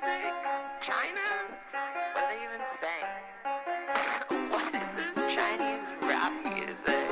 music? China? What are they even saying? What is this Chinese rap music?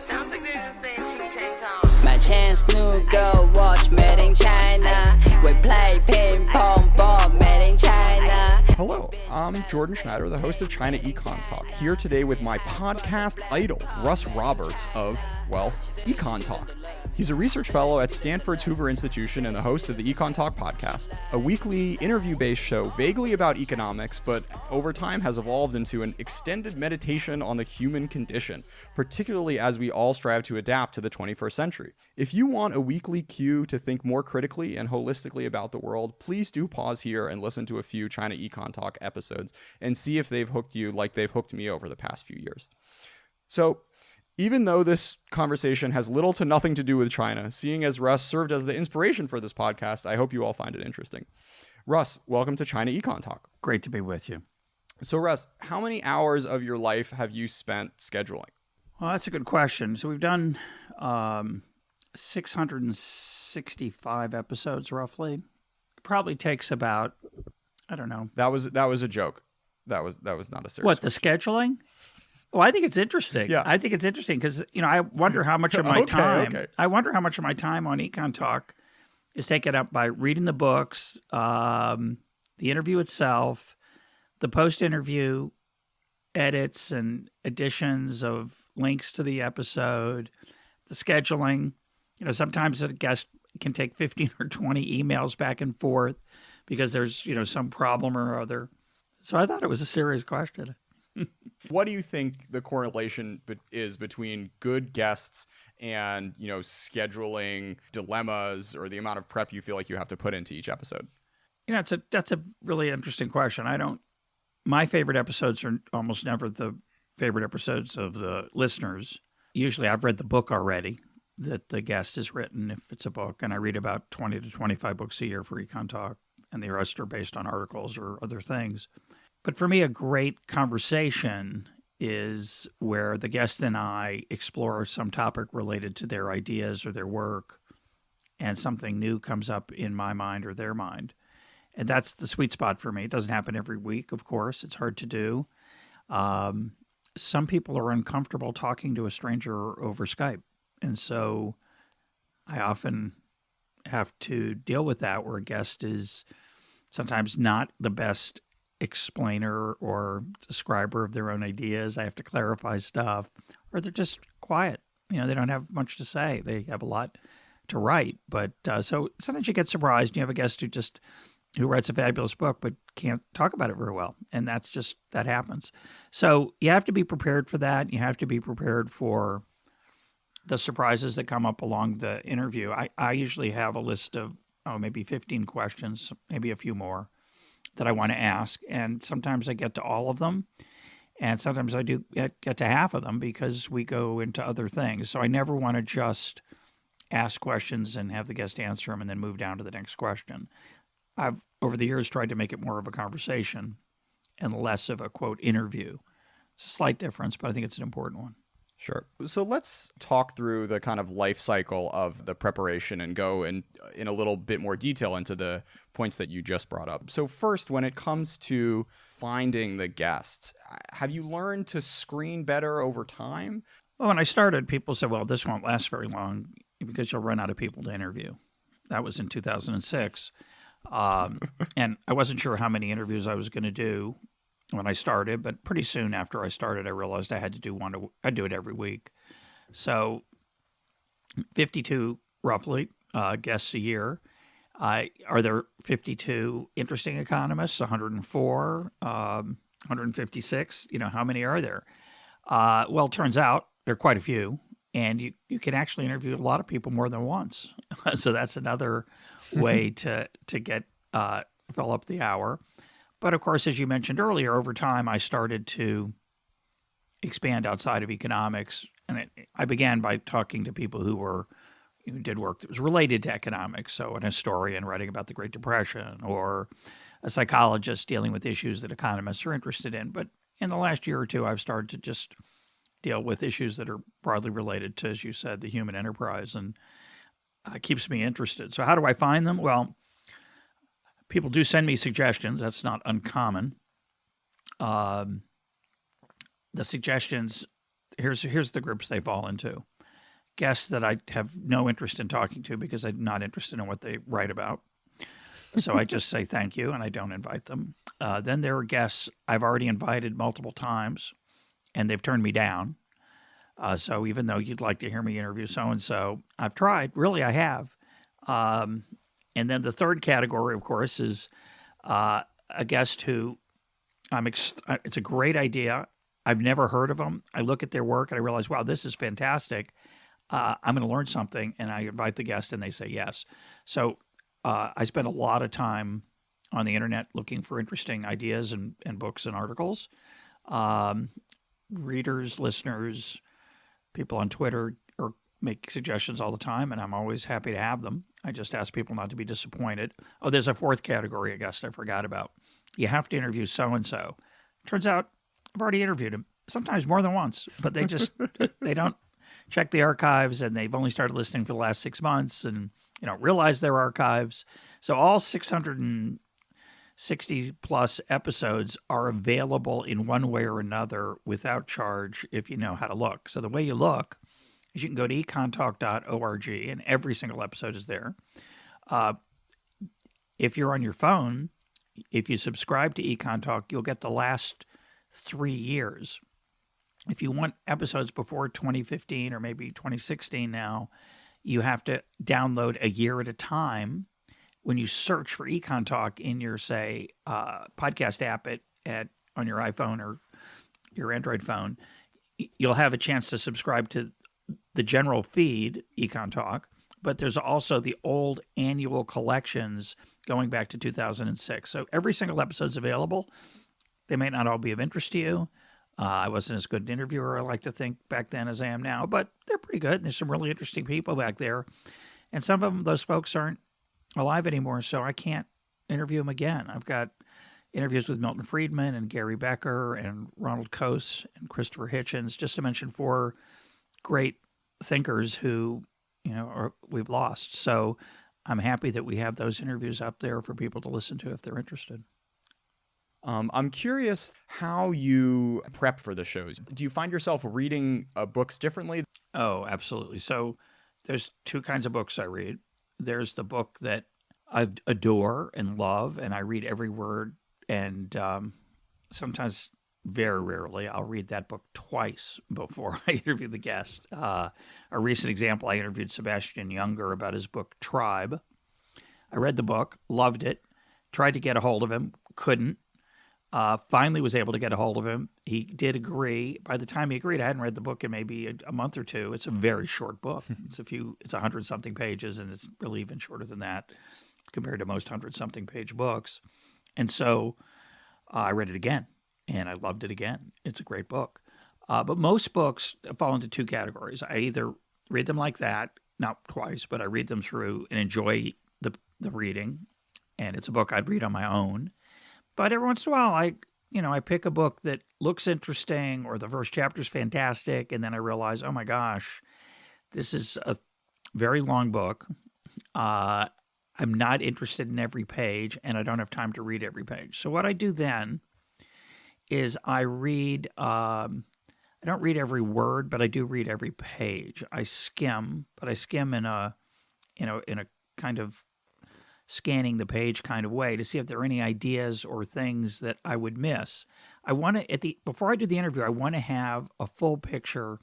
Sounds like they're just saying ching chang chong. My chance new girl watch made in China. We play ping pong ball made in China. Hello, I'm Jordan Schneider, the host of ChinaEconTalk, here today with my podcast idol, Russ Roberts of, well, EconTalk. He's a research fellow at Stanford's Hoover Institution and the host of the EconTalk podcast, a weekly interview-based show vaguely about economics, but over time has evolved into an extended meditation on the human condition, particularly as we all strive to adapt to the 21st century. If you want a weekly cue to think more critically and holistically about the world, please do pause here and listen to a few China EconTalk episodes and see if they've hooked you like they've hooked me over the past few years. So, even though this conversation has little to nothing to do with China, seeing as Russ served as the inspiration for this podcast, I hope you all find it interesting. Russ, welcome to China EconTalk. Great to be with you. So Russ, how many hours of your life have you spent scheduling? Well, that's a good question. So we've done 665 episodes roughly. It probably takes about, I don't know. That was a joke. That was not a serious What, the scheduling? Well, I think it's interesting. Yeah. I think it's interesting because, I wonder how much of my I wonder how much of my time on EconTalk is taken up by reading the books, the interview itself, the post-interview edits and additions of links to the episode, the scheduling. Sometimes a guest can take 15 or 20 emails back and forth because there's, some problem or other. So I thought it was a serious question. What do you think the correlation is between good guests and, scheduling dilemmas or the amount of prep you feel like you have to put into each episode? That's a really interesting question. My favorite episodes are almost never the favorite episodes of the listeners. Usually I've read the book already that the guest has written, if it's a book, and I read about 20 to 25 books a year for EconTalk, and the rest are based on articles or other things. But for me, a great conversation is where the guest and I explore some topic related to their ideas or their work, and something new comes up in my mind or their mind. And that's the sweet spot for me. It doesn't happen every week, of course. It's hard to do. Some people are uncomfortable talking to a stranger over Skype. And so I often have to deal with that, where a guest is sometimes not the best explainer or describer of their own ideas. I have to clarify stuff, or they're just quiet. They don't have much to say. They have a lot to write, but so sometimes you get surprised. You have a guest who writes a fabulous book but can't talk about it very well, and that happens. So you have to be prepared for that. You have to be prepared for the surprises that come up along the interview. I usually have a list of maybe 15 questions, maybe a few more, that I want to ask, and sometimes I get to all of them, and sometimes I do get to half of them because we go into other things. So I never want to just ask questions and have the guest answer them and then move down to the next question. I've, over the years, tried to make it more of a conversation and less of a, quote, interview. It's a slight difference, but I think it's an important one. Sure. So let's talk through the kind of life cycle of the preparation and go in a little bit more detail into the points that you just brought up. So first, when it comes to finding the guests, have you learned to screen better over time? Well, when I started, people said, well, this won't last very long because you'll run out of people to interview. That was in 2006. And I wasn't sure how many interviews I was going to do when I started, but pretty soon after I started, I realized I had to do I'd do it every week. So 52 roughly guests a year. Are there 52 interesting economists? 104, 156? How many are there? Well, it turns out there are quite a few, and you can actually interview a lot of people more than once. So that's another way to get fill up the hour. But of course, as you mentioned earlier, over time, I started to expand outside of economics. And I began by talking to people who did work that was related to economics. So an historian writing about the Great Depression, or a psychologist dealing with issues that economists are interested in. But in the last year or two, I've started to just deal with issues that are broadly related to, as you said, the human enterprise, and keeps me interested. So how do I find them? Well, people do send me suggestions. That's not uncommon. The suggestions, here's the groups they fall into. Guests that I have no interest in talking to because I'm not interested in what they write about. So I just say thank you and I don't invite them. Then there are guests I've already invited multiple times and they've turned me down. So even though you'd like to hear me interview so-and-so, I've tried. Really, I have. And then the third category, of course, is a guest who it's a great idea. I've never heard of them. I look at their work and I realize, wow, this is fantastic. I'm going to learn something. And I invite the guest and they say yes. So I spend a lot of time on the internet looking for interesting ideas and books and articles. Readers, listeners, people on Twitter make suggestions all the time, and I'm always happy to have them. I just ask people not to be disappointed. Oh, there's a fourth category, I guess I forgot about. You have to interview so-and-so. Turns out I've already interviewed him, sometimes more than once, but they just they don't check the archives, and they've only started listening for the last 6 months, and don't realize their archives. So all 660-plus episodes are available in one way or another without charge if you know how to look. So the way you look is you can go to econtalk.org, and every single episode is there. If you're on your phone, if you subscribe to EconTalk, you'll get the last 3 years. If you want episodes before 2015 or maybe 2016 now, you have to download a year at a time. When you search for EconTalk in your, say, podcast app on your iPhone or your Android phone, you'll have a chance to subscribe to the general feed, EconTalk, but there's also the old annual collections going back to 2006. So every single episode's available. They may not all be of interest to you. I wasn't as good an interviewer, I like to think, back then as I am now, but they're pretty good. There's some really interesting people back there. And some of them, those folks aren't alive anymore, so I can't interview them again. I've got interviews with Milton Friedman and Gary Becker and Ronald Coase and Christopher Hitchens, just to mention 4 great thinkers who, we've lost. So I'm happy that we have those interviews up there for people to listen to if they're interested. I'm curious how you prep for the shows. Do you find yourself reading books differently? Oh, absolutely. So there's 2 kinds of books I read. There's the book that I adore and love, and I read every word. And sometimes, very rarely, I'll read that book twice before I interview the guest. A recent example, I interviewed Sebastian Junger about his book, Tribe. I read the book, loved it, tried to get a hold of him, couldn't. Finally was able to get a hold of him. He did agree. By the time he agreed, I hadn't read the book in maybe a month or 2. It's a very short book. It's 100-something pages, and it's really even shorter than that compared to most 100-something page books. And so I read it again, and I loved it again. It's a great book. But most books fall into 2 categories. I either read them like that, not twice, but I read them through and enjoy the reading, and it's a book I'd read on my own. But every once in a while, I pick a book that looks interesting or the first chapter is fantastic, and then I realize, oh my gosh, this is a very long book. I'm not interested in every page, and I don't have time to read every page. So what I do then is I read. I don't read every word, but I do read every page. I skim, but I skim in a kind of scanning the page kind of way to see if there are any ideas or things that I would miss. I want to, before I do the interview, I want to have a full picture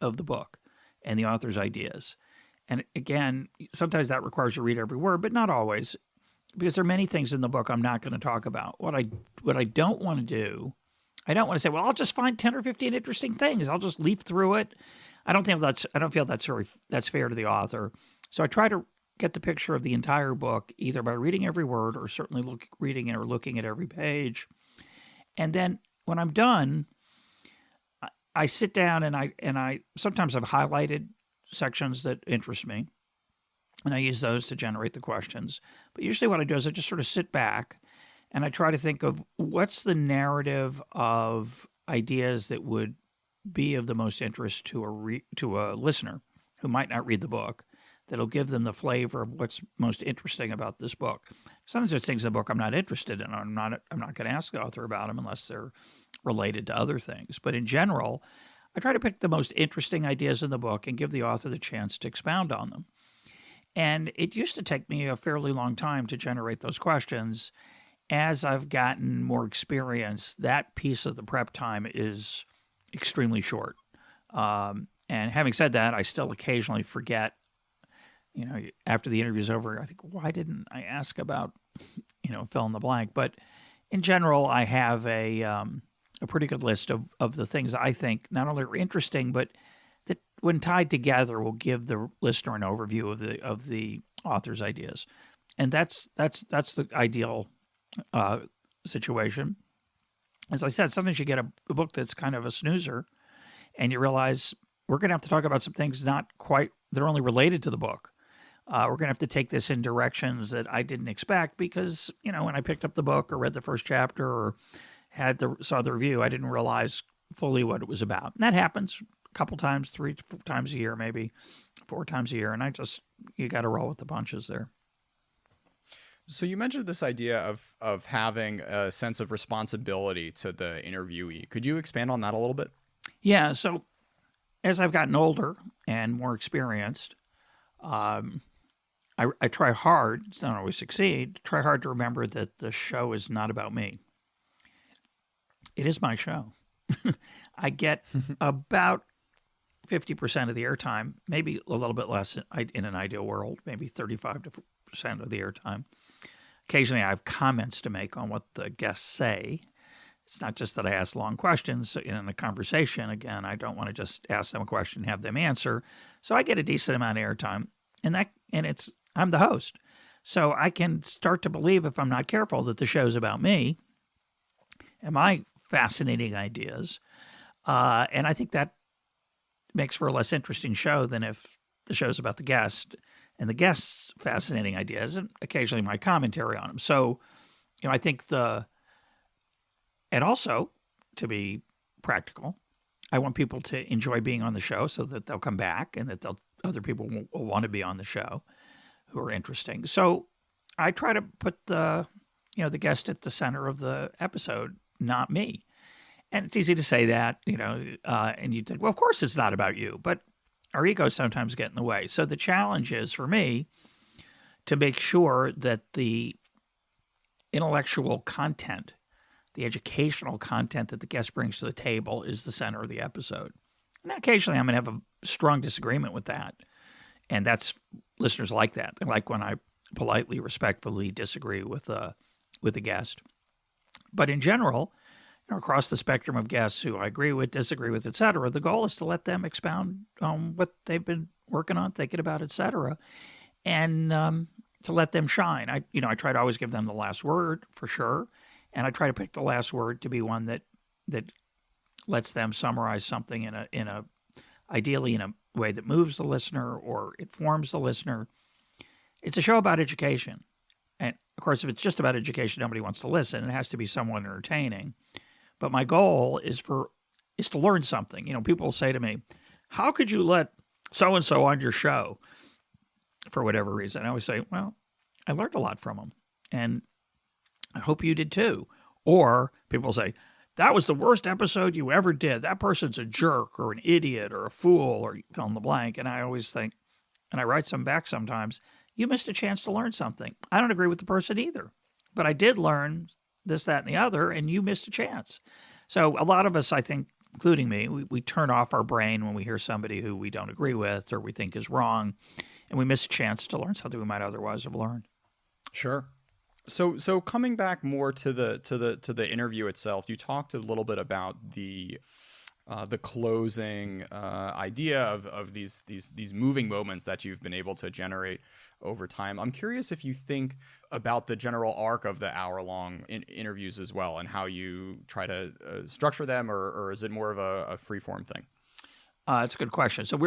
of the book and the author's ideas. And again, sometimes that requires you to read every word, but not always, because there are many things in the book I'm not going to talk about. What I don't want to do, I don't want to say, well, I'll just find 10 or 15 interesting things. I'll just leaf through it. I don't feel that's fair to the author. So I try to get the picture of the entire book, either by reading every word or certainly reading it or looking at every page. And then when I'm done, I sit down and I sometimes I've highlighted sections that interest me, and I use those to generate the questions. But usually what I do is I just sort of sit back and I try to think of what's the narrative of ideas that would be of the most interest to a listener who might not read the book. that'll give them the flavor of what's most interesting about this book. Sometimes there's things in the book I'm not interested in. I'm not going to ask the author about them unless they're related to other things. But in general, I try to pick the most interesting ideas in the book and give the author the chance to expound on them. And it used to take me a fairly long time to generate those questions. As I've gotten more experience, that piece of the prep time is extremely short. And having said that, I still occasionally forget, after the interview's over, I think, why didn't I ask about, fill in the blank? But in general, I have a pretty good list of the things I think not only are interesting, but that when tied together will give the listener an overview of the author's ideas. And that's the ideal situation. As I said, sometimes you get a book that's kind of a snoozer, and you realize we're going to have to talk about some things they're only related to the book. We're going to have to take this in directions that I didn't expect because, when I picked up the book or read the first chapter or saw the review, I didn't realize fully what it was about. And that happens a couple times, 3 times a year, maybe 4 times a year. And you got to roll with the punches there. So you mentioned this idea of having a sense of responsibility to the interviewee. Could you expand on that a little bit? Yeah. So as I've gotten older and more experienced, I try hard, don't always succeed, try hard to remember that the show is not about me. It is my show. I get about 50% of the airtime, maybe a little bit less in an ideal world, maybe 35% of the airtime. Occasionally I have comments to make on what the guests say. It's not just that I ask long questions in a conversation. Again, I don't want to just ask them a question and have them answer. So I get a decent amount of airtime, and I'm the host. So I can start to believe, if I'm not careful, that the show's about me and my fascinating ideas. And I think that makes for a less interesting show than if the show's about the guest and the guest's fascinating ideas and occasionally my commentary on them. So, I think and also, to be practical, I want people to enjoy being on the show so that they'll come back and that other people will want to be on the show who are interesting. So I try to put the guest at the center of the episode, not me. And it's easy to say that, and you'd think, well, of course it's not about you, but our egos sometimes get in the way. So the challenge is for me to make sure that the intellectual content, the educational content that the guest brings to the table is the center of the episode. And occasionally I'm going to have a strong disagreement with that. And listeners like that. They like when I politely, respectfully disagree with the guest. But in general, across the spectrum of guests who I agree with, disagree with, et cetera, the goal is to let them expound on what they've been working on, thinking about, et cetera, and to let them shine. I try to always give them the last word for sure. And I try to pick the last word to be one that lets them summarize something ideally in a way that moves the listener or informs the listener. It's a show about education. And of course, if it's just about education, nobody wants to listen. It has to be somewhat entertaining. But my goal is to learn something. People say to me, how could you let so-and-so on your show for whatever reason? I always say, well, I learned a lot from them. And I hope you did too. Or people say, that was the worst episode you ever did. That person's a jerk or an idiot or a fool or fill in the blank. And I always think, and I write some back sometimes, you missed a chance to learn something. I don't agree with the person either, but I did learn this, that, and the other, and you missed a chance. So a lot of us, I think, including me, we turn off our brain when we hear somebody who we don't agree with or we think is wrong, and we miss a chance to learn something we might otherwise have learned. Sure. So coming back more to the interview itself, you talked a little bit about the closing idea of these moving moments that you've been able to generate over time. I'm curious if you think about the general arc of the hour-long interviews as well, and how you try to structure them, or is it more of a free-form thing? It's a good question. So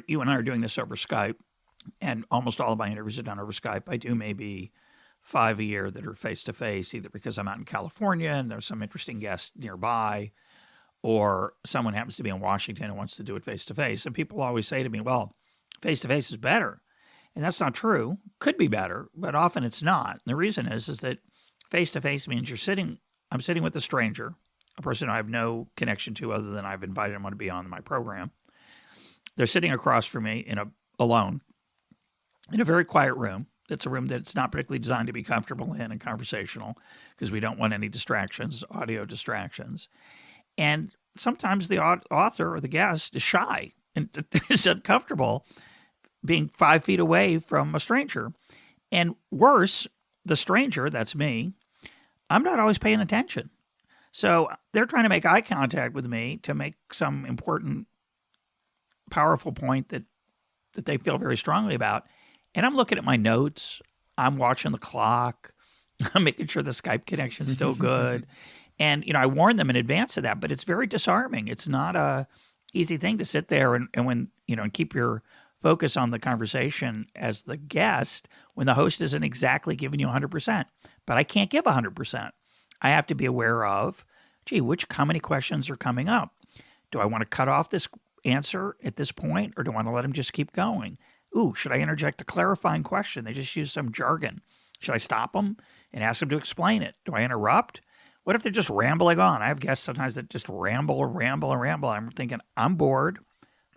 you and I are doing this over Skype, and almost all of my interviews are done over Skype. I do maybe 5 a year that are face-to-face, either because I'm out in California and there's some interesting guest nearby, or someone happens to be in Washington and wants to do it face-to-face. And people always say to me, well, face-to-face is better. And that's not true. Could be better, but often it's not. And the reason is that face-to-face means I'm sitting with a stranger, a person I have no connection to other than I've invited them to be on my program. They're sitting across from me alone in a very quiet room. It's a room that's not particularly designed to be comfortable in and conversational because we don't want any distractions, audio distractions. And sometimes the author or the guest is shy and is uncomfortable being 5 feet away from a stranger. And worse, the stranger, that's me, I'm not always paying attention. So they're trying to make eye contact with me to make some important, powerful point that they feel very strongly about. And I'm looking at my notes. I'm watching the clock. I'm making sure the Skype connection's still good. And, I warn them in advance of that, but it's very disarming. It's not a easy thing to sit there and when, and keep your focus on the conversation as the guest when the host isn't exactly giving you 100%. But I can't give 100%. I have to be aware of, how many questions are coming up? Do I want to cut off this answer at this point, or do I want to let him just keep going? Ooh, should I interject a clarifying question? They just use some jargon. Should I stop them and ask them to explain it? Do I interrupt? What if they're just rambling on? I have guests sometimes that just ramble. I'm thinking, I'm bored.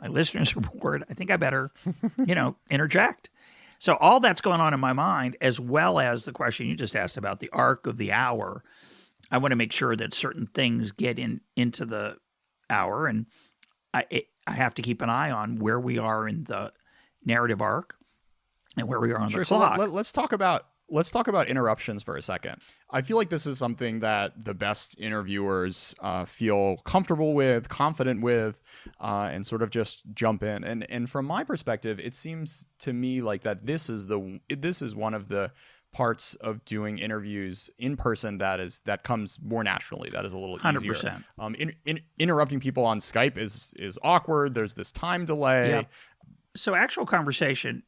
My listeners are bored. I think I better, interject. So all that's going on in my mind, as well as the question you just asked about the arc of the hour. I want to make sure that certain things get into the hour, and I have to keep an eye on where we are in the narrative arc and where we are on the clock. So let's talk about interruptions for a second. I feel like this is something that the best interviewers feel comfortable with, confident with, and sort of just jump in. And from my perspective, it seems to me like that this is one of the parts of doing interviews in person that comes more naturally. That is a little easier. 100%. Interrupting people on Skype is awkward. There's this time delay. Yeah. So actual conversation,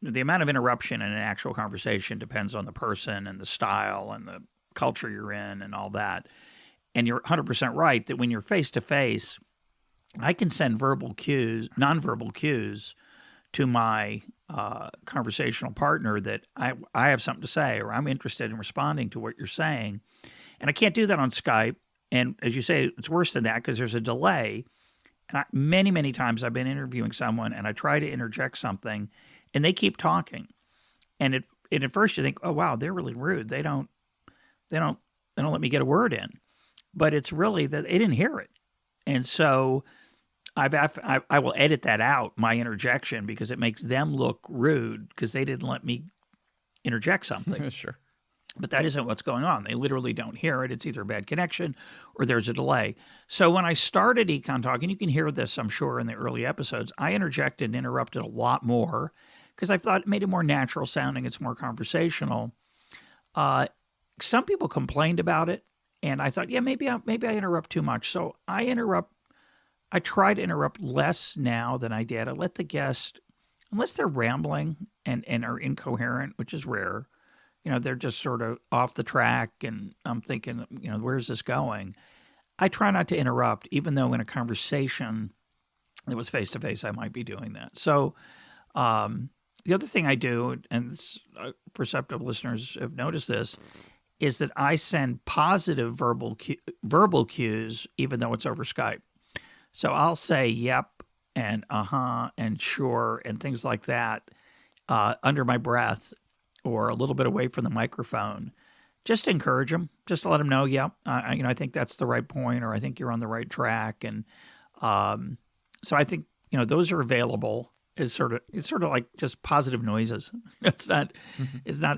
the amount of interruption in an actual conversation depends on the person and the style and the culture you're in and all that. And you're 100% right that when you're face-to-face, I can send nonverbal cues to my conversational partner that I have something to say, or I'm interested in responding to what you're saying. And I can't do that on Skype. And as you say, it's worse than that because there's a delay. And many, many times I've been interviewing someone and I try to interject something and they keep talking. And at first you think, oh, wow, they're really rude. They don't let me get a word in. But it's really that they didn't hear it. And so I will edit that out, my interjection, because it makes them look rude because they didn't let me interject something. Sure. But that isn't what's going on. They literally don't hear it. It's either a bad connection or there's a delay. So when I started EconTalk, and you can hear this, I'm sure, in the early episodes, I interjected and interrupted a lot more because I thought it made it more natural sounding. It's more conversational. Some people complained about it, and I thought, yeah, maybe I interrupt too much. So I try to interrupt less now than I did. I let the guest, unless they're rambling and are incoherent, which is rare, they're just sort of off the track, and I'm thinking, where's this going? I try not to interrupt, even though in a conversation that was face-to-face, I might be doing that. So the other thing I do, and perceptive listeners have noticed this, is that I send positive verbal cues, even though it's over Skype. So I'll say yep and uh-huh and sure and things like that under my breath or a little bit away from the microphone, just to encourage them, just to let them know, yep, I think that's the right point, or I think you're on the right track. And so I think, those are available as sort of like just positive noises. It's not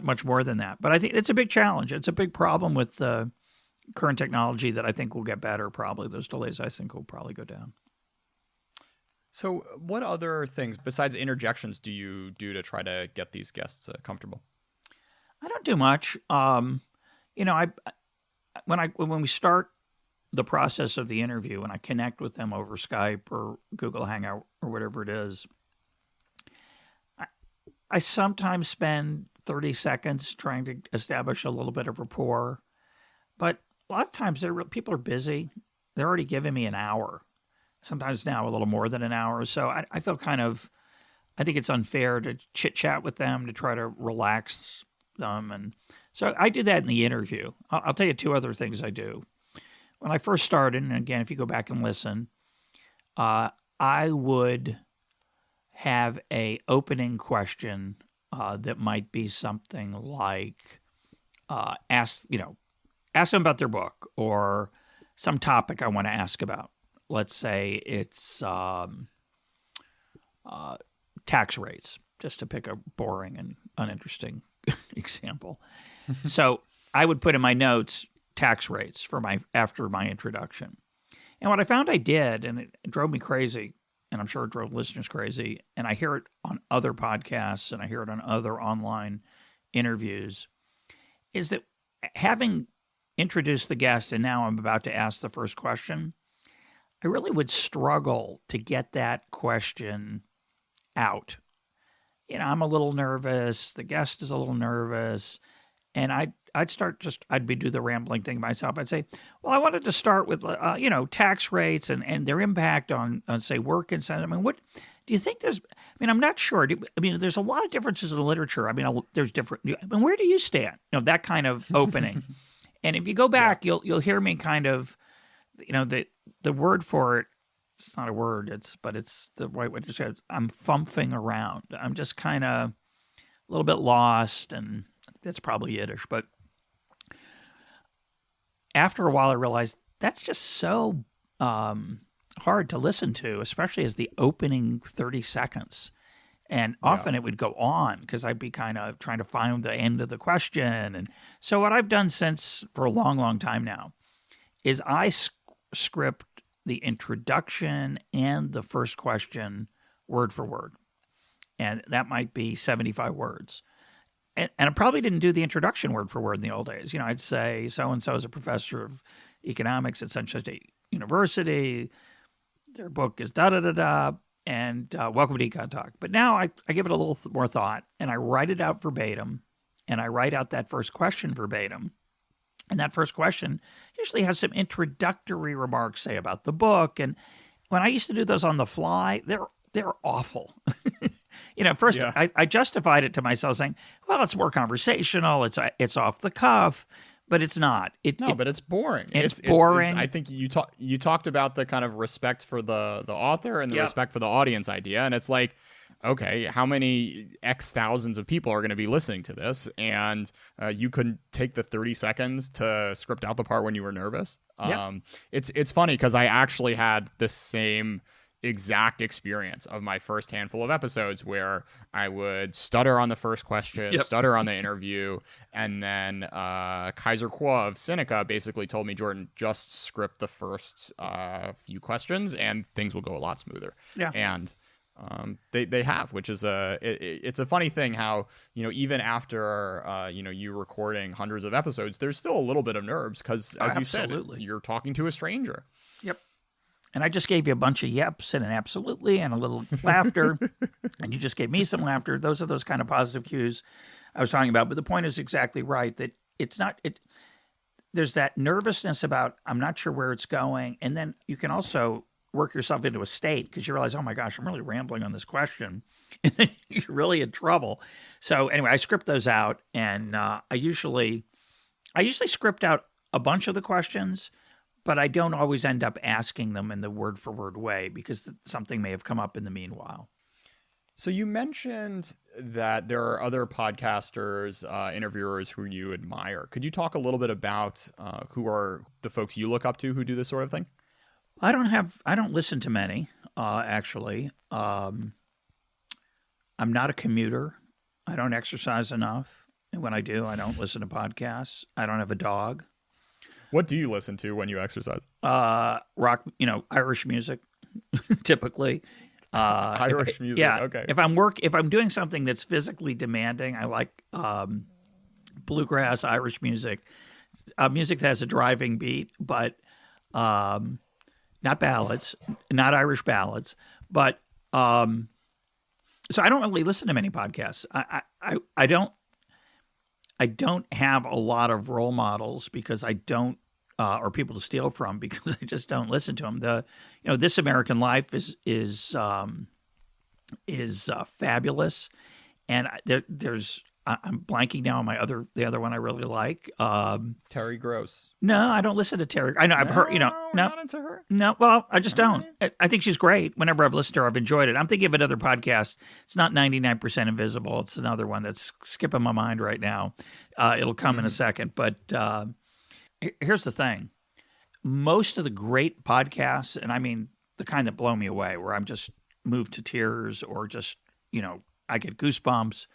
much more than that. But I think it's a big challenge. It's a big problem with the current technology that I think will get better probably. Those delays, I think, will probably go down. So what other things besides interjections do you do to try to get these guests comfortable? I don't do much. When we start the process of the interview and I connect with them over Skype or Google Hangout or whatever it is, I sometimes spend 30 seconds trying to establish a little bit of rapport. But a lot of times people are busy. They're already giving me an hour. Sometimes now a little more than an hour. So I feel kind of I think it's unfair to chit chat with them, to try to relax them. And so I do that in the interview. I'll tell you two other things I do. When I first started, and again, if you go back and listen, I would have a opening question that might be something like, ask them about their book or some topic I want to ask about. Let's say it's tax rates, just to pick a boring and uninteresting example. So I would put in my notes tax rates after my introduction. And what I found I did, and it drove me crazy, and I'm sure it drove listeners crazy, and I hear it on other podcasts and I hear it on other online interviews, is that having introduced the guest and now I'm about to ask the first question, I really would struggle to get that question out. I'm a little nervous. The guest is a little nervous. And I'd do the rambling thing myself. I'd say, well, I wanted to start with, tax rates and their impact on say, work incentive. I mean, what do you think I'm not sure. There's a lot of differences in the literature. There's different, where do you stand? That kind of opening. And if you go back, you'll hear me kind of, the word for it, it's not a word, but it's the right way to say it. I'm fumphing around. I'm just kind of a little bit lost, and that's probably Yiddish. But after a while, I realized that's just so hard to listen to, especially as the opening 30 seconds. And often it would go on because I'd be kind of trying to find the end of the question. And so what I've done for a long, long time now is I script the introduction and the first question word for word. And that might be 75 words. And I probably didn't do the introduction word for word in the old days. I'd say so-and-so is a professor of economics at Sunshine State University. Their book is da-da-da-da. And welcome to EconTalk. But now I give it a little more thought, and I write it out verbatim, and I write out that first question verbatim. And that first question usually has some introductory remarks, say, about the book. And when I used to do those on the fly, they're awful. First I justified it to myself saying, well, it's more conversational, it's off the cuff. But it's not. But it's boring. It's boring. I think you talked about the kind of respect for the author and the respect for the audience idea, and it's like, okay, how many X thousands of people are going to be listening to this, and you couldn't take the 30 seconds to script out the part when you were nervous. It's funny because I actually had the same exact experience of my first handful of episodes where I would stutter on the first question, stutter on the interview, and then Kaiser Kuo of Seneca basically told me, Jordan, just script the first few questions and things will go a lot smoother. Yeah. And they have, which is it's a funny thing how, even after, you recording hundreds of episodes, there's still a little bit of nerves because, as you said, you're talking to a stranger. Yep. And I just gave you a bunch of yeps and an absolutely and a little laughter, and you just gave me some laughter. Those are those kind of positive cues I was talking about. But the point is exactly right, that there's that nervousness about I'm not sure where it's going. And then you can also work yourself into a state because you realize, oh my gosh, I'm really rambling on this question. And then you're really in trouble. So anyway, I script those out, and I usually script out a bunch of the questions, but I don't always end up asking them in the word-for-word way because something may have come up in the meanwhile. So you mentioned that there are other podcasters, interviewers who you admire. Could you talk a little bit about who are the folks you look up to who do this sort of thing? I don't listen to many, actually. I'm not a commuter. I don't exercise enough. And when I do, I don't listen to podcasts. I don't have a dog. What do you listen to when you exercise? Rock, Irish music, typically. Irish music, yeah. Okay. If I'm doing something that's physically demanding, I like bluegrass, Irish music, music that has a driving beat, but not ballads, not Irish ballads. But so I don't really listen to many podcasts. I don't have a lot of role models because I don't, or people to steal from because I just don't listen to them. This American Life is is fabulous. And I'm blanking now on the other one I really like. Terry Gross. No, I don't listen to Terry. I know I've heard, no, not into her. no. Well, I just don't. I think she's great. Whenever I've listened to her, I've enjoyed it. I'm thinking of another podcast. It's not 99% Invisible. It's another one that's skipping my mind right now. It'll come in a second. But here's the thing: most of the great podcasts, and I mean the kind that blow me away, where I'm just moved to tears or just I get goosebumps.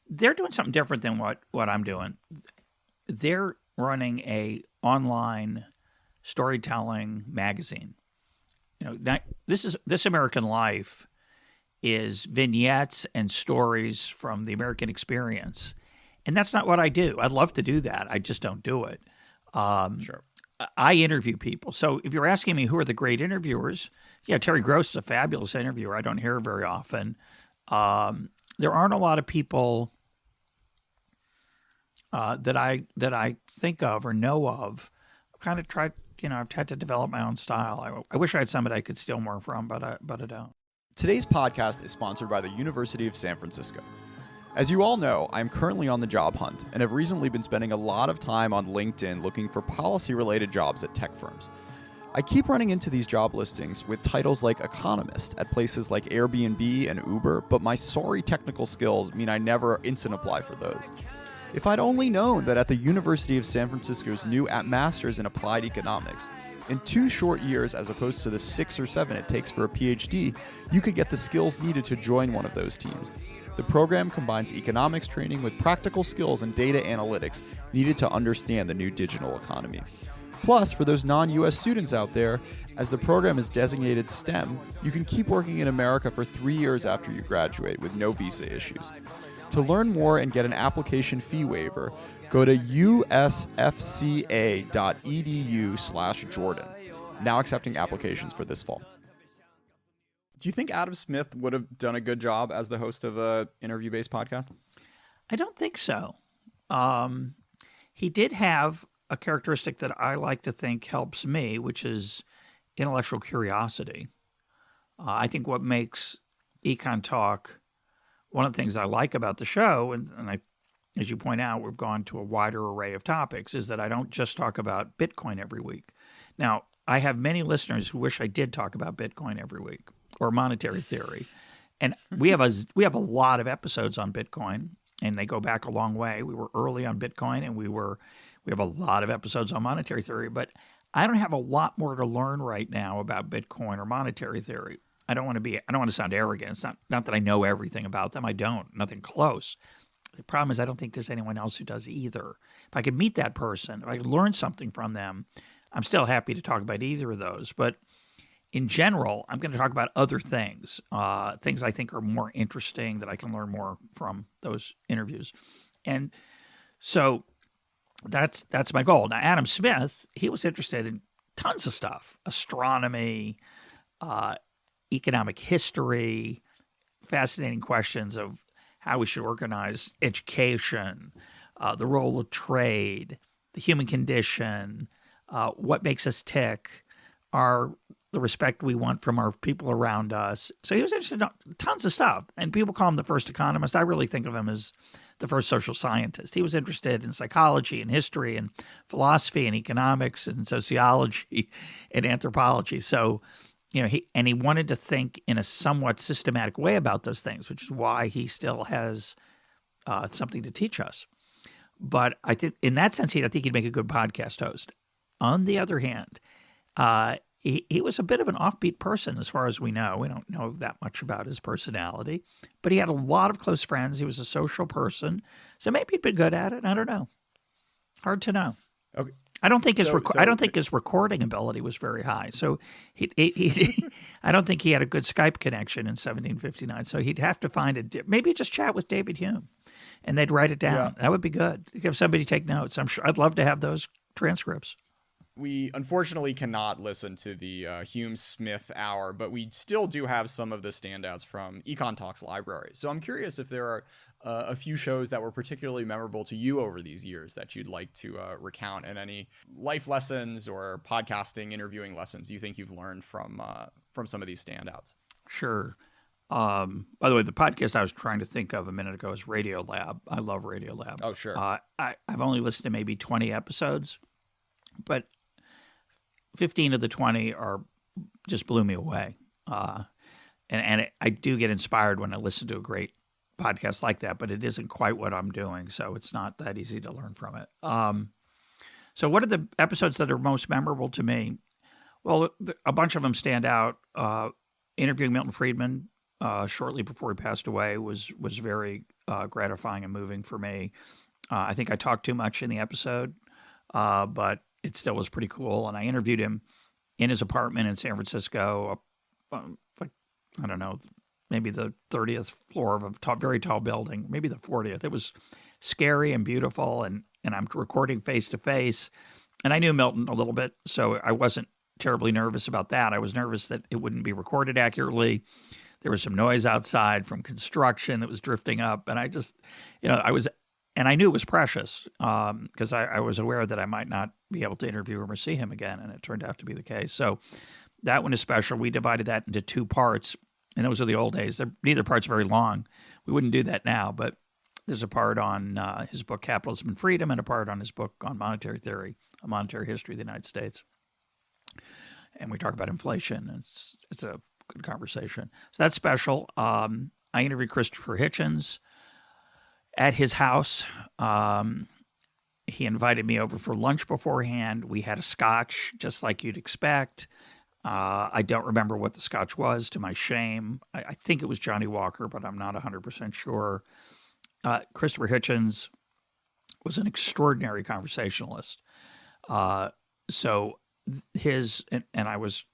They're doing something different than what I'm doing. They're running a online storytelling magazine. This American Life is vignettes and stories from the American experience, and that's not what I do. I'd love to do that. I just don't do it. Sure. I interview people. So if you're asking me who are the great interviewers, yeah, Terry Gross is a fabulous interviewer. I don't hear her very often. There aren't a lot of people that I think of or know of. I've kind of tried, I've tried to develop my own style. I wish I had somebody I could steal more from, but I don't. Today's podcast is sponsored by the University of San Francisco. As you all know, I'm currently on the job hunt and have recently been spending a lot of time on LinkedIn looking for policy-related jobs at tech firms. I keep running into these job listings with titles like economist at places like Airbnb and Uber, but my sorry technical skills mean I never instant apply for those. If I'd only known that at the University of San Francisco's new Masters in Applied Economics, in 2 short years as opposed to the 6 or 7 it takes for a PhD, you could get the skills needed to join one of those teams. The program combines economics training with practical skills and data analytics needed to understand the new digital economy. Plus, for those non-US students out there, as the program is designated STEM, you can keep working in America for 3 years after you graduate with no visa issues. To learn more and get an application fee waiver, go to usfca.edu/Jordan. Now accepting applications for this fall. Do you think Adam Smith would have done a good job as the host of a interview-based podcast? I don't think so. He did have a characteristic that I like to think helps me, which is intellectual curiosity. I think what makes EconTalk one of the things I like about the show, and as you point out, we've gone to a wider array of topics, is that I don't just talk about Bitcoin every week. Now, I have many listeners who wish I did talk about Bitcoin every week or monetary theory. And we have a lot of episodes on Bitcoin, and they go back a long way. We were early on Bitcoin, and we have a lot of episodes on monetary theory, but I don't have a lot more to learn right now about Bitcoin or monetary theory. I don't want to sound arrogant. It's not that I know everything about them. I don't. Nothing close. The problem is I don't think there's anyone else who does either. If I could meet that person, if I could learn something from them, I'm still happy to talk about either of those. But in general, I'm going to talk about other things, things I think are more interesting that I can learn more from those interviews. And so that's my goal. Now, Adam Smith, he was interested in tons of stuff: astronomy, economic history, fascinating questions of how we should organize education, the role of trade, the human condition, what makes us tick, the respect we want from our people around us. So he was interested in tons of stuff. And people call him the first economist. I really think of him as the first social scientist. He was interested in psychology and history and philosophy and economics and sociology and anthropology. So, he wanted to think in a somewhat systematic way about those things, which is why he still has something to teach us. But I think in that sense, I think he'd make a good podcast host. On the other hand, he was a bit of an offbeat person as far as we know. We don't know that much about his personality, but he had a lot of close friends. He was a social person. So maybe he'd been good at it. I don't know. Hard to know. Okay. I don't think his recording ability was very high. So I don't think he had a good Skype connection in 1759. So he'd have to find maybe just chat with David Hume, and they'd write it down. Yeah. That would be good. Have somebody take notes. I'm sure I'd love to have those transcripts. We unfortunately cannot listen to the Hume-Smith hour, but we still do have some of the standouts from EconTalk's library. So I'm curious if there are a few shows that were particularly memorable to you over these years that you'd like to recount, and any life lessons or podcasting, interviewing lessons you think you've learned from some of these standouts. Sure. By the way, the podcast I was trying to think of a minute ago is Radio Lab. I love Radio Lab. Oh, sure. I've only listened to maybe 20 episodes, but 15 of the 20 are just blew me away. I do get inspired when I listen to a great podcast like that, but it isn't quite what I'm doing, so it's not that easy to learn from it. So what are the episodes that are most memorable to me? Well, a bunch of them stand out. Interviewing Milton Friedman shortly before he passed away was very gratifying and moving for me. I think I talked too much in the episode, but it still was pretty cool. And I interviewed him in his apartment in San Francisco, like, I don't know, maybe the 30th floor of a very tall building, maybe the 40th. It was scary and beautiful, and I'm recording face-to-face. And I knew Milton a little bit, so I wasn't terribly nervous about that. I was nervous that it wouldn't be recorded accurately. There was some noise outside from construction that was drifting up, and I just, I knew it was precious because I was aware that I might not be able to interview him or see him again, and it turned out to be the case. So that one is special. We divided that into 2 parts, and those are the old days. Neither part's very long. We wouldn't do that now, but there's a part on his book Capitalism and Freedom and a part on his book on monetary theory, a monetary history of the United States. And we talk about inflation. It's a good conversation. So that's special. I interviewed Christopher Hitchens at his house. He invited me over for lunch beforehand. We had a scotch, just like you'd expect. I don't remember what the scotch was, to my shame. I think it was Johnny Walker, but I'm not 100% sure. Christopher Hitchens was an extraordinary conversationalist. And I was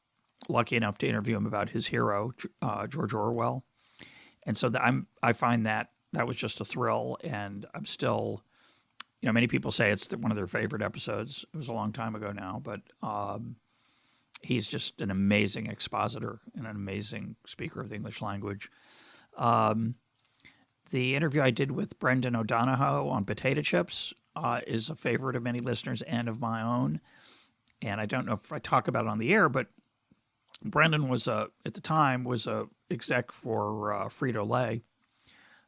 lucky enough to interview him about his hero, George Orwell. And so I find that was just a thrill, and I'm still, many people say it's one of their favorite episodes. It was a long time ago now, but he's just an amazing expositor and an amazing speaker of the English language. The interview I did with Brendan O'Donohoe on potato chips is a favorite of many listeners and of my own. And I don't know if I talk about it on the air, but Brendan was at the time a exec for Frito-Lay,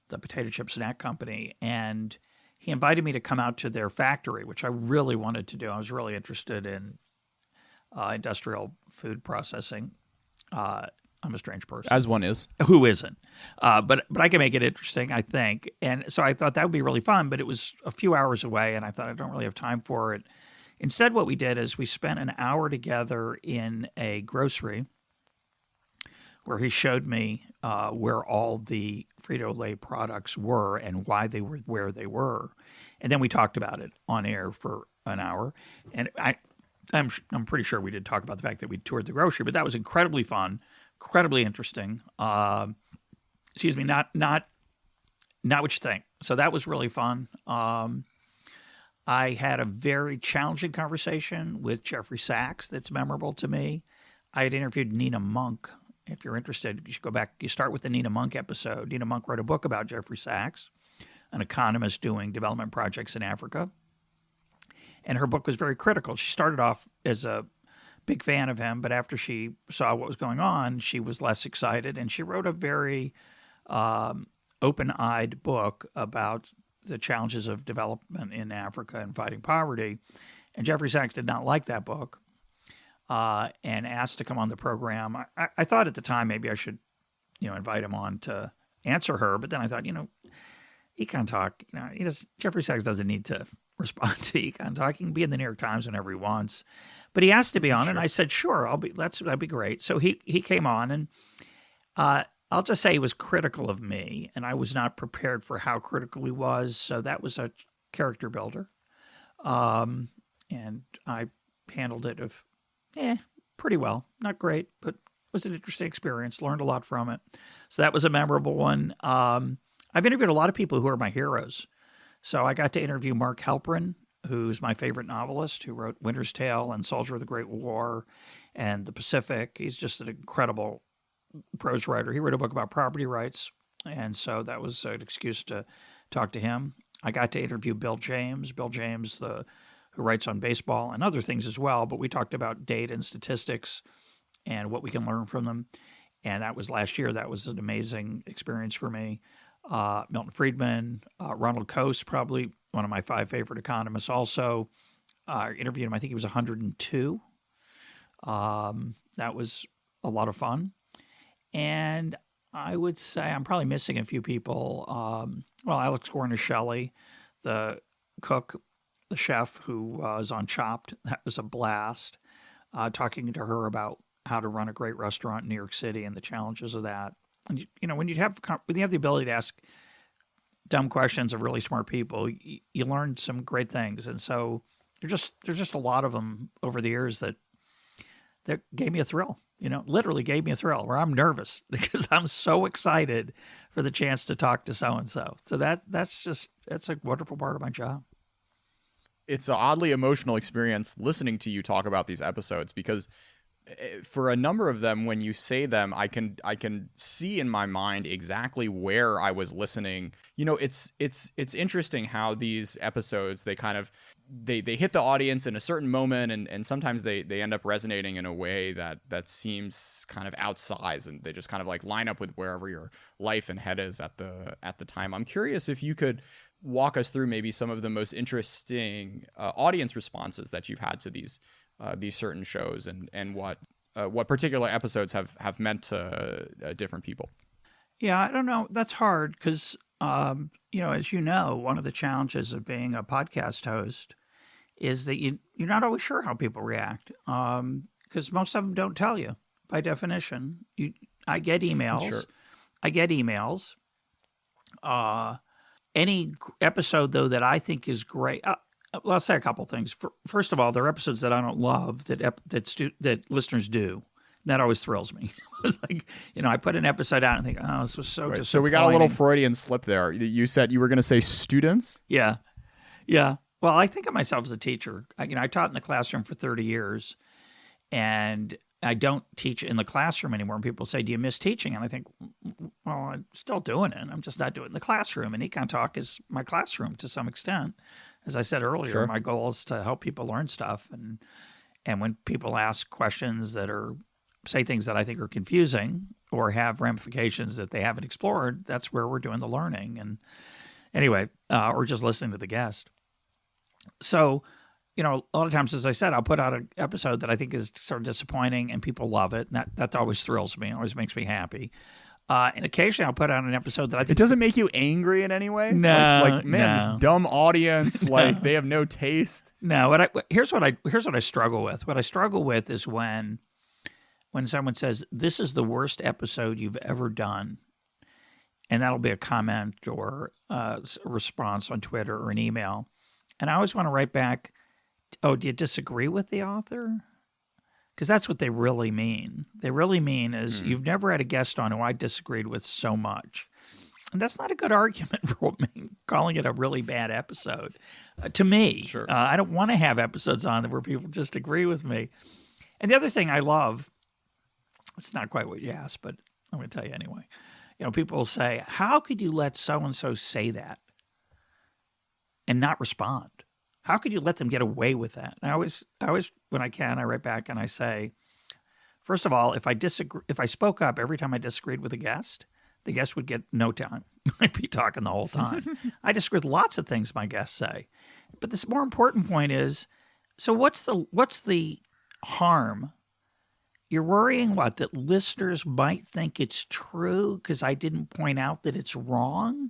the potato chip snack company, and he invited me to come out to their factory, which I really wanted to do. I was really interested in industrial food processing. I'm a strange person. As one is. Who isn't? But I can make it interesting, I think. And so I thought that would be really fun, but it was a few hours away, and I thought I don't really have time for it. Instead, what we did is we spent an hour together in a grocery where he showed me where all the Frito-Lay products were and why they were where they were. And then we talked about it on air for an hour. And I'm pretty sure we did talk about the fact that we toured the grocery, but that was incredibly fun, incredibly interesting. Not what you think. So that was really fun. I had a very challenging conversation with Jeffrey Sachs that's memorable to me. I had interviewed Nina Monk. If you're interested, you should go back. You start with the Nina Monk episode. Nina Monk wrote a book about Jeffrey Sachs, an economist doing development projects in Africa. And her book was very critical. She started off as a big fan of him, but after she saw what was going on, she was less excited. And she wrote a very open-eyed book about the challenges of development in Africa and fighting poverty. And Jeffrey Sachs did not like that book and asked to come on the program. I thought at the time maybe I should, invite him on to answer her. But then I thought, EconTalk, Jeffrey Sachs doesn't need to respond to EconTalk. He can be in the New York Times whenever he wants. But he asked to be on, and I said, sure, that'd be great. So he came on, and I'll just say he was critical of me, and I was not prepared for how critical he was. So that was a character builder. And I handled it pretty well. Not great, but it was an interesting experience. Learned a lot from it. So that was a memorable one. I've interviewed a lot of people who are my heroes. So I got to interview Mark Halperin, who's my favorite novelist, who wrote Winter's Tale and Soldier of the Great War and The Pacific. He's just an incredible prose writer. He wrote a book about property rights, and so that was an excuse to talk to him. I got to interview Bill James. Bill James, who writes on baseball and other things as well, but we talked about data and statistics and what we can learn from them. and that was last year. That was an amazing experience for me. Milton Friedman, Ronald Coase, probably one of my 5 favorite economists. Also interviewed him. I think he was 102. That was a lot of fun. And I would say I'm probably missing a few people. Alex Guarnaschelli, the cook, the chef who was on Chopped. That was a blast. Talking to her about how to run a great restaurant in New York City and the challenges of that. And when you have the ability to ask dumb questions of really smart people, you learn some great things. And so there's just a lot of them over the years that gave me a thrill. Literally gave me a thrill where I'm nervous because I'm so excited for the chance to talk to so-and-so. So that's a wonderful part of my job. It's an oddly emotional experience listening to you talk about these episodes, because for a number of them, when you say them, I can see in my mind exactly where I was listening. It's interesting how these episodes, they kind of they hit the audience in a certain moment, and sometimes they end up resonating in a way that seems kind of outsized, and they just kind of like line up with wherever your life and head is at the time. I'm curious if you could walk us through maybe some of the most interesting audience responses that you've had to these certain shows, and what particular episodes have meant to different people. Yeah, I don't know. That's hard because, as you know, one of the challenges of being a podcast host is that you're not always sure how people react, because most of them don't tell you by definition. I get emails. Sure. I get emails. Any episode, though, that I think is great. I'll say a couple things. First of all, there are episodes that I don't love that listeners do. That always thrills me. It's like, I put an episode out and think, oh, this was so disappointing. So we got a little Freudian slip there. You said you were going to say students? Yeah. Yeah. Well, I think of myself as a teacher. I taught in the classroom for 30 years, and I don't teach in the classroom anymore. And people say, do you miss teaching? And I think, well, I'm still doing it. I'm just not doing it in the classroom. And EconTalk is my classroom to some extent. As I said earlier, Sure. My goal is to help people learn stuff. And when people ask questions that say things that I think are confusing or have ramifications that they haven't explored, that's where we're doing the learning. And anyway, or just listening to the guest. So, a lot of times, as I said, I'll put out an episode that I think is sort of disappointing and people love it. And that always thrills me. It always makes me happy. And occasionally I'll put out an episode that I think... It doesn't make you angry in any way? No. Man, no. This dumb audience, they have no taste. No. Here's what I struggle with. What I struggle with is when someone says, this is the worst episode you've ever done. And that'll be a comment or a response on Twitter or an email. And I always want to write back, oh, do you disagree with the author? Because that's what they really mean. They really mean is you've never had a guest on who I disagreed with so much. And that's not a good argument for calling it a really bad episode. To me, Sure. I don't want to have episodes on where people just agree with me. And the other thing I love, it's not quite what you asked, but I'm going to tell you anyway. People will say, how could you let so-and-so say that and not respond? How could you let them get away with that? And I always, when I can, I write back and I say, first of all, if I spoke up every time I disagreed with a guest, the guest would get no time. I'd be talking the whole time. I disagree with lots of things my guests say. But the more important point is, so what's the harm? You're worrying that listeners might think it's true because I didn't point out that it's wrong?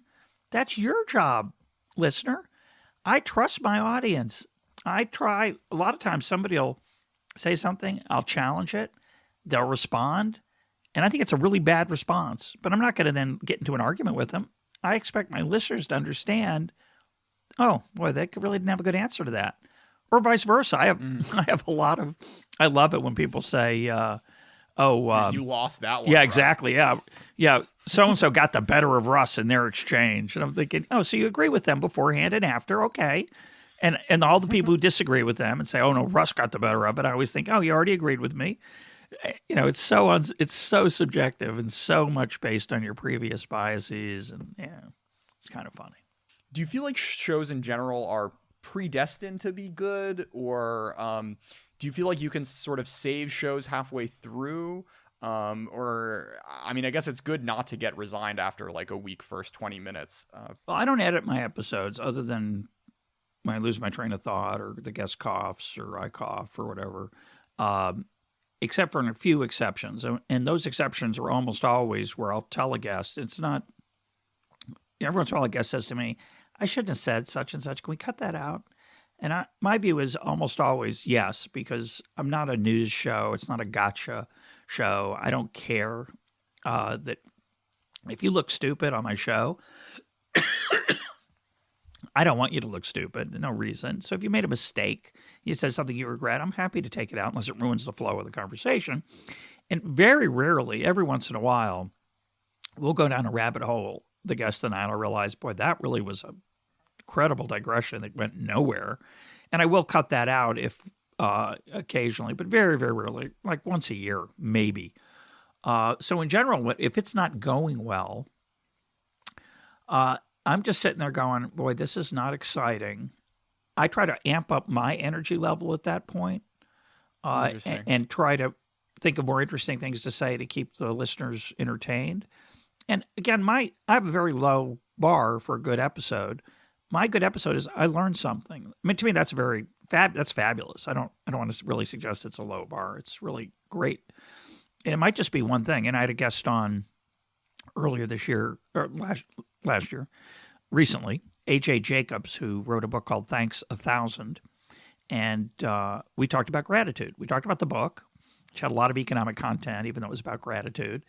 That's your job, listener. I trust my audience. A lot of times somebody will say something, I'll challenge it, they'll respond, and I think it's a really bad response, but I'm not going to then get into an argument with them. I expect my listeners to understand, oh, boy, they really didn't have a good answer to that. Or vice versa. I love it when people say, you lost that one. Yeah, Russ. Exactly. Yeah. So-and-so got the better of Russ in their exchange. And I'm thinking, oh, so you agree with them beforehand and after. Okay. And all the people who disagree with them and say, oh, no, Russ got the better of it. I always think, oh, you already agreed with me. It's so subjective and so much based on your previous biases. And it's kind of funny. Do you feel like shows in general are predestined to be good, or do you feel like you can sort of save shows halfway through? or I mean, I guess it's good not to get resigned after like a week first 20 minutes. Well, I don't edit my episodes other than when I lose my train of thought or the guest coughs or I cough or whatever, except for in a few exceptions. And those exceptions are almost always where I'll tell a guest. It's not, every once in a while a guest says to me, I shouldn't have said such and such. Can we cut that out? And my view is almost always yes, because I'm not a news show. It's not a gotcha show. I don't care that if you look stupid on my show, I don't want you to look stupid. No reason. So if you made a mistake, you said something you regret, I'm happy to take it out unless it ruins the flow of the conversation. And very rarely, every once in a while, we'll go down a rabbit hole, the guest and I will realize, boy, that really was a incredible digression that went nowhere. And I will cut that out if occasionally, but very, very rarely, like once a year, maybe. So in general, if it's not going well, I'm just sitting there going, boy, this is not exciting. I try to amp up my energy level at that point and try to think of more interesting things to say to keep the listeners entertained. And again, I have a very low bar for a good episode. My good episode is I learned something. I mean, to me, that's that's fabulous. I don't want to really suggest it's a low bar. It's really great. And it might just be one thing. And I had a guest on earlier this year, or last year, recently, A.J. Jacobs, who wrote a book called Thanks 1,000. And we talked about gratitude. We talked about the book, which had a lot of economic content, even though it was about gratitude.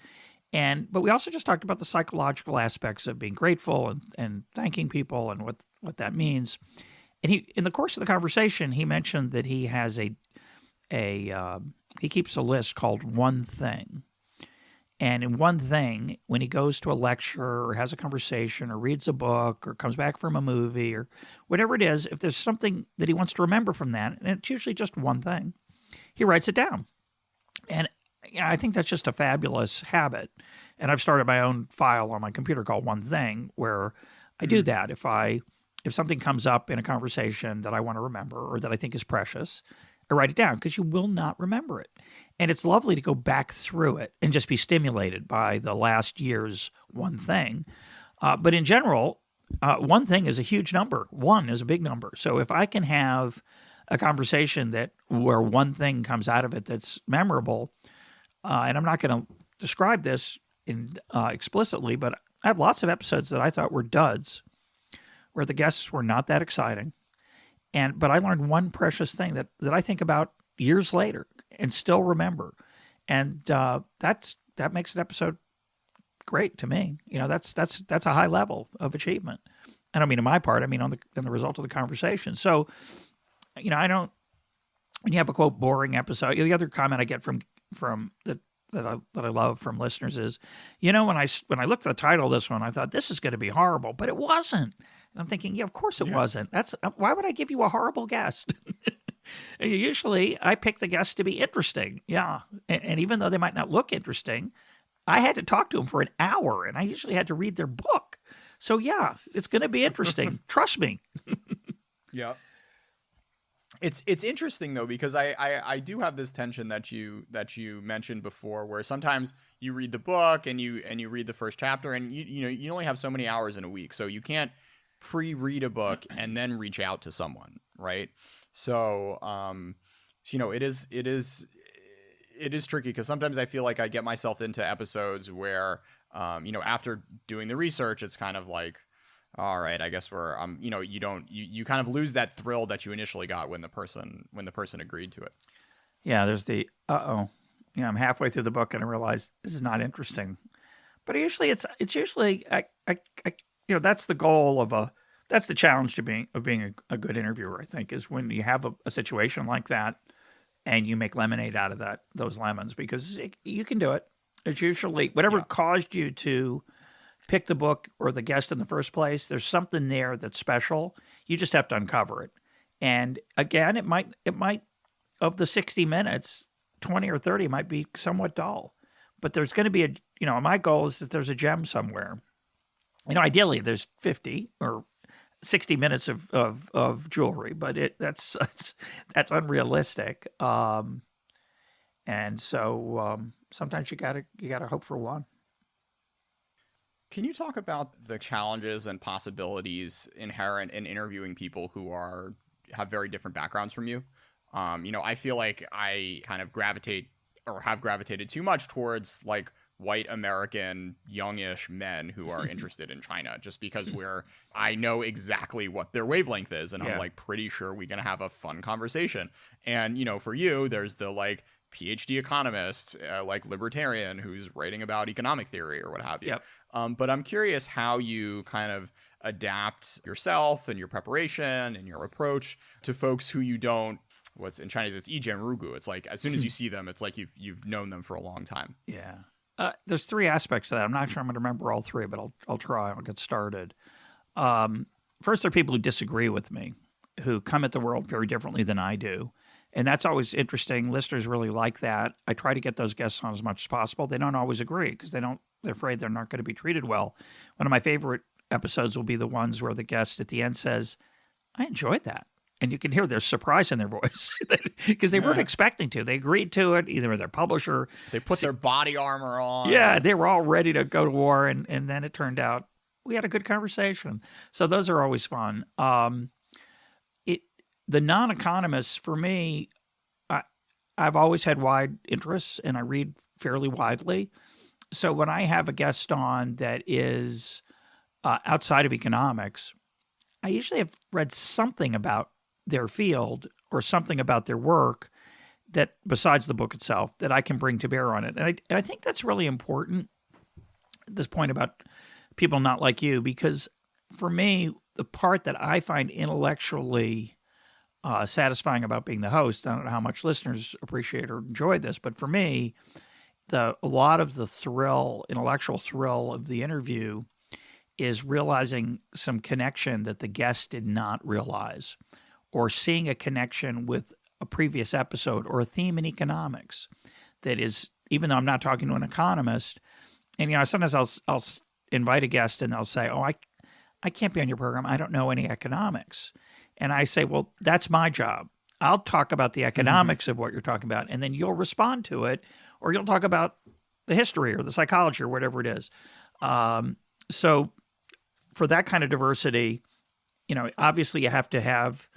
But we also just talked about the psychological aspects of being grateful and thanking people and what that means. And in the course of the conversation, he mentioned that he has he keeps a list called One Thing. And in One Thing, when he goes to a lecture or has a conversation or reads a book or comes back from a movie or whatever it is, if there's something that he wants to remember from that, and it's usually just one thing, he writes it down. And I think that's just a fabulous habit. And I've started my own file on my computer called One Thing, where I do that. If something comes up in a conversation that I want to remember or that I think is precious, I write it down because you will not remember it. And it's lovely to go back through it and just be stimulated by the last year's One Thing. But in general, one thing is a huge number. One is a big number. So if I can have a conversation where one thing comes out of it that's memorable, and I'm not going to describe this explicitly, but I have lots of episodes that I thought were duds, where the guests were not that exciting. But I learned one precious thing that I think about years later and still remember. And that makes an episode great to me. You know, that's a high level of achievement. I don't mean on my part, I mean on the result of the conversation. So, you know, when you have a quote boring episode, the other comment I get from that I love from listeners is, you know, when I looked at the title of this one, I thought this is going to be horrible, but it wasn't. And I'm thinking, yeah, of course it wasn't. Why would I give you a horrible guest? Usually I pick the guests to be interesting. Yeah. And even though they might not look interesting, I had to talk to them for an hour and I usually had to read their book. So yeah, it's going to be interesting. Trust me. Yeah. It's interesting though, because I do have this tension that you mentioned before, where sometimes you read the book and you read the first chapter and you only have so many hours in a week, so you can't pre-read a book and then reach out to someone, right? So it is tricky, because sometimes I feel like I get myself into episodes where after doing the research, it's kind of like, all right, I guess you kind of lose that thrill that you initially got when the person agreed to it. Yeah, there's the I'm halfway through the book and I realize this is not interesting. But usually it's usually that's the goal that's the challenge of being a good interviewer, I think, is when you have a situation like that and you make lemonade out of those lemons, because you can do it. It's usually whatever caused you to pick the book or the guest in the first place, there's something there that's special. You just have to uncover it. And again, it might of the 60 minutes, 20 or 30 might be somewhat dull. But there's going to be my goal is that there's a gem somewhere. Ideally there's 50 or 60 minutes of jewelry, but that's unrealistic. And so sometimes you gotta hope for one. Can you talk about the challenges and possibilities inherent in interviewing people who have very different backgrounds from you? I feel like I kind of gravitate or have gravitated too much towards like white American youngish men who are interested in China, just because I know exactly what their wavelength is, and I'm like pretty sure we're gonna have a fun conversation. And for you, there's the like PhD economist, like libertarian, who's writing about economic theory or what have you. Yep. But I'm curious how you kind of adapt yourself and your preparation and your approach to folks who you don't. What's in Chinese, it's ijian rugu. It's like as soon as you see them, it's like you've known them for a long time. Yeah. There's three aspects to that. I'm not sure I'm going to remember all three, but I'll try. I'll get started. First, there are people who disagree with me, who come at the world very differently than I do. And that's always interesting. Listeners really like that. I try to get those guests on as much as possible. They don't always agree because they're afraid they're not going to be treated well. One of my favorite episodes will be the ones where the guest at the end says, I enjoyed that. And you can hear their surprise in their voice because they weren't expecting to. They agreed to it, either with their publisher. They put their body armor on. Yeah, they were all ready to go to war. And then it turned out we had a good conversation. So those are always fun. The non-economists, for me, I've always had wide interests, and I read fairly widely. So when I have a guest on that is outside of economics, I usually have read something about their field or something about their work that, besides the book itself, that I can bring to bear on it. And I think that's really important, this point about people not like you, because for me, the part that I find intellectually satisfying about being the host, I don't know how much listeners appreciate or enjoy this, but for me, a lot of the intellectual thrill of the interview is realizing some connection that the guest did not realize, or seeing a connection with a previous episode or a theme in economics that is, even though I'm not talking to an economist, and sometimes I'll invite a guest and they'll say, oh, I can't be on your program. I don't know any economics. And I say, well, that's my job. I'll talk about the economics of what you're talking about, and then you'll respond to it, or you'll talk about the history or the psychology or whatever it is. So for that kind of diversity, obviously you have to have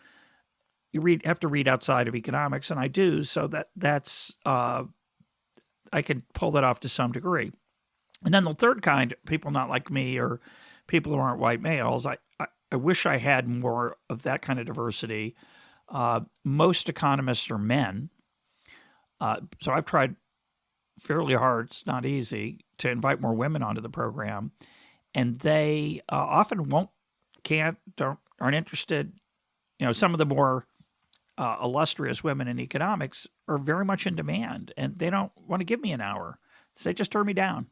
to read outside of economics, and I do. So that's I can pull that off to some degree. And then the third kind, people not like me or people who aren't white males, I wish I had more of that kind of diversity. Most economists are men. So I've tried fairly hard, it's not easy, to invite more women onto the program. And they often aren't interested. Some of the more illustrious women in economics are very much in demand, and they don't want to give me an hour. They just turn me down.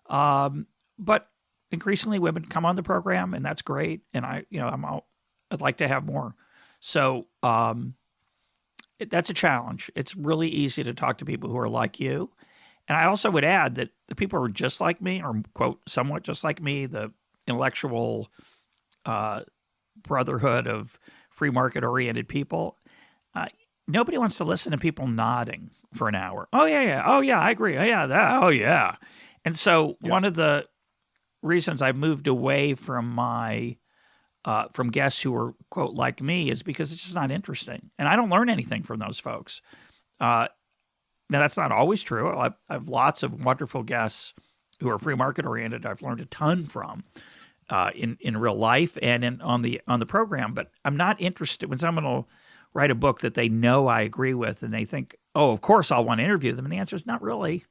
But increasingly women come on the program, and that's great. And I'd like to have more. So that's a challenge. It's really easy to talk to people who are like you. And I also would add that the people who are just like me, or quote, somewhat just like me, the intellectual brotherhood of free market oriented people, nobody wants to listen to people nodding for an hour. Oh yeah. Oh yeah, I agree. Oh yeah, that. Oh yeah. And so one of the reasons I've moved away from from guests who are quote like me is because it's just not interesting, and I don't learn anything from those folks. Now that's not always true. I have lots of wonderful guests who are free market oriented. I've learned a ton from in real life and on the program. But I'm not interested when someone will write a book that they know I agree with, and they think, oh, of course I'll want to interview them. And the answer is not really,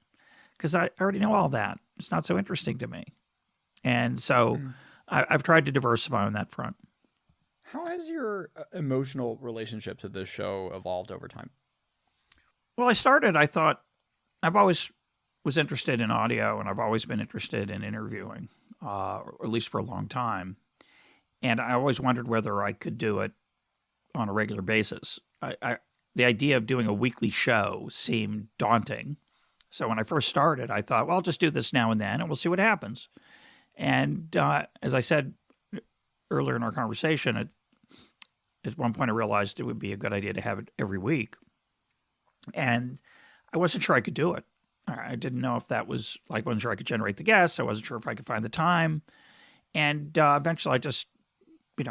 because I already know all that. It's not so interesting to me. And so I've tried to diversify on that front. How has your emotional relationship to this show evolved over time? Well, I thought I've always was interested in audio, and I've always been interested in interviewing, or at least for a long time. And I always wondered whether I could do it on a regular basis. The idea of doing a weekly show seemed daunting. So when I first started, I thought, well, I'll just do this now and then, and we'll see what happens. And as I said earlier in our conversation, at one point I realized it would be a good idea to have it every week. And I wasn't sure I could do it. I didn't know if that was like, wasn't sure I could generate the guests. I wasn't sure if I could find the time. And eventually I just,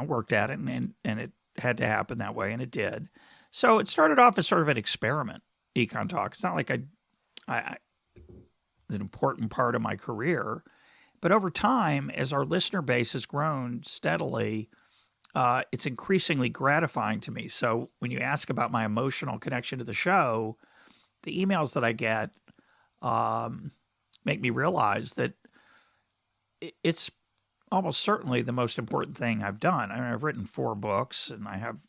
worked at it and it had to happen that way. And it did. So it started off as sort of an experiment, EconTalk. It's not like it's an important part of my career. But over time, as our listener base has grown steadily, it's increasingly gratifying to me. So when you ask about my emotional connection to the show, the emails that I get make me realize that it's almost certainly the most important thing I've done. I mean, I've written 4 books, and I have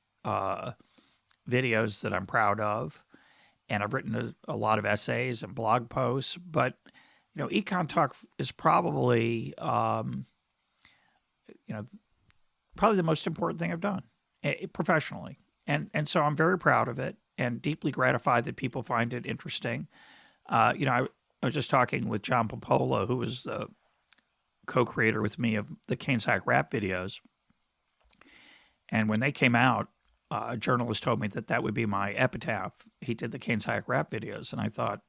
videos that I'm proud of, and I've written a lot of essays and blog posts. But EconTalk is probably probably the most important thing I've done professionally, and so I'm very proud of it and deeply gratified that people find it interesting. I was just talking with John Popola, who was the co-creator with me of the Kane's Hack rap videos. And when they came out, a journalist told me that would be my epitaph. He did the Kane's Hack rap videos. And I thought,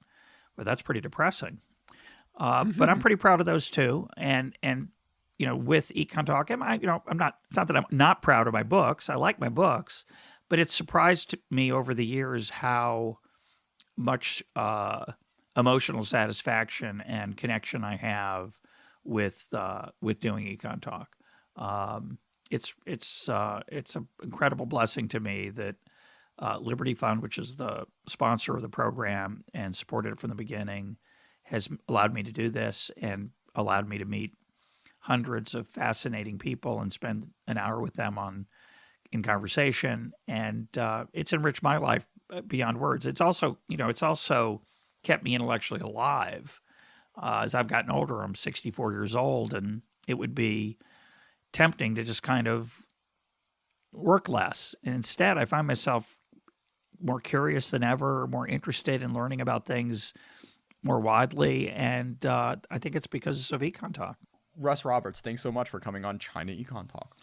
well, that's pretty depressing. But I'm pretty proud of those too. And with EconTalk, I'm not, it's not that I'm not proud of my books. I like my books, but it surprised me over the years how much emotional satisfaction and connection I have with doing EconTalk. It's an incredible blessing to me that Liberty Fund, which is the sponsor of the program and supported it from the beginning, has allowed me to do this and allowed me to meet hundreds of fascinating people and spend an hour with them in conversation. And it's enriched my life beyond words. It's also kept me intellectually alive. As I've gotten older, I'm 64 years old, and it would be tempting to just kind of work less. And instead, I find myself more curious than ever, more interested in learning about things more widely. And I think it's because of EconTalk. Russ Roberts, thanks so much for coming on China Econ Talk.